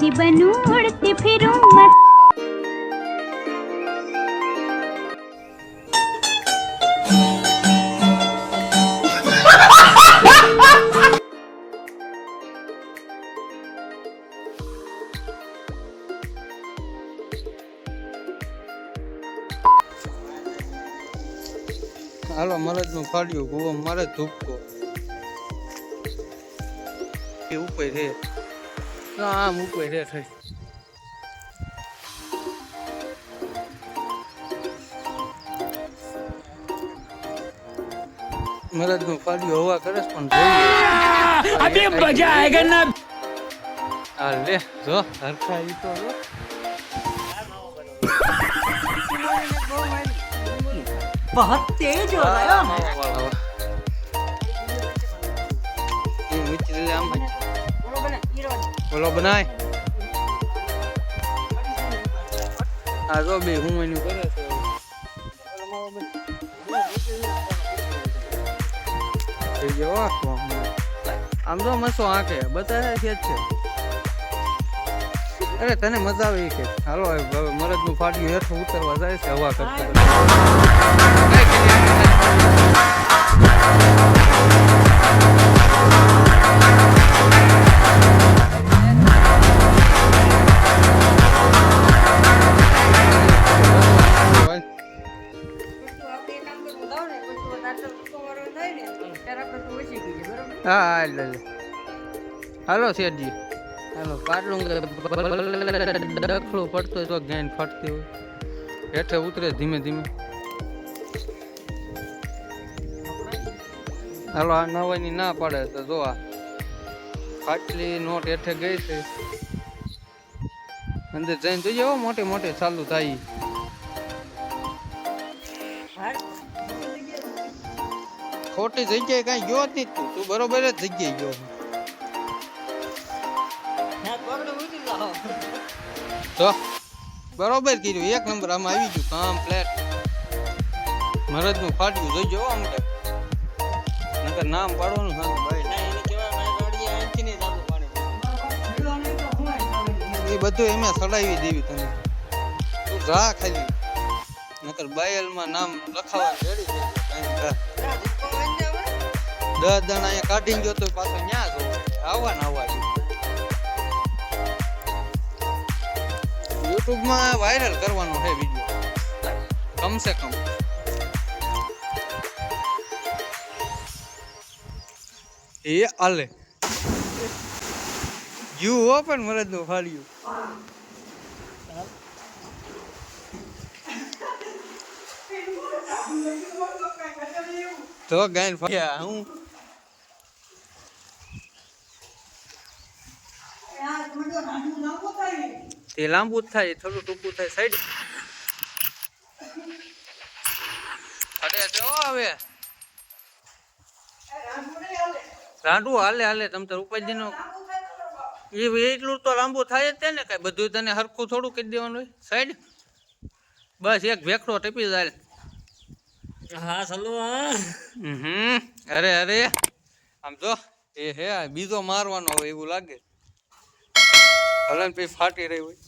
पंछी बनूं उड़ती फिरूं मत હાલો મરદ નું ફાડ્યું ગુવો મારે ધૂપકો એ ઉપર રે આમ ઉપર રે થઈ મરદ નું ફાડ્યું હવા કરે પણ अभी मजा आएगा ना। આ લે જો હરખા ઈ તો જો बहुत तेज हो रहा है। ये मित्र ले आम बोलो बनाय आ जो बे હું એનું કરે છે એ જો આમ તો મસો આકે બતાવે છે જ છે અરે તને મજા આવે કે હાલો હવે મરદ નું ફાડ્યું હેઠું ઉતરવા જાય છે હવા કરતા હા લે હાલો શેઠજી હાલો પાટલું ડખલું પડતો તો જ્ઞાન ફાટતી હોય હેઠે ઉતરે ધીમે ધીમે હાલો આ નવાની ના પડે તો જો આ ફાટલી નોટ હેઠે ગઈ છે અંદર જઈને તો જેવો મોટે મોટે ચાલુ થાય ખોટી જગ્યાએ કઈ ગયો જ નહીં તું બરોબર જ જગ્યાએ ગયો તો બરોબર કીધું એક નંબર આમાં આવી ગયું કમ્પ્લેટ મરદ નું ફાટ્યું જોઈજો આમ નકર નામ પાડવાનું હા ભાઈ એ બધું એમાં સડાવી દેવી તમે તું જા ખાલી નકર બાયલમાં નામ લખાવવાનું રેડી થઈ 10 દણા અહીંયા કાઢી ગયો તો પાછો ન્યા જો આવવા YouTube માં વાયરલ કરવાનો છે વિડિયો કમ સે કમ એ આલે યુ ઓપન મરદ નું ફાડ્યું તો ગાયન ફાડ્યા હું તે લાંબુ થાય થોડું ટૂંકું થાય સાઈડ અરે જો હવે રાંડું હાલે તમ તો ઉપાજી નો એટલું તો લાંબુ થાય જ ને કઈ બધું તને હરખું થોડું કરી દેવાનું હોય સાઈડ બસ એક ભેખડો ટીપી જાય हाँ चलो અરે આમ જો એ હે બીજો મારવાનો હોય એવું લાગે હલન પછી ફાટી રહી હોય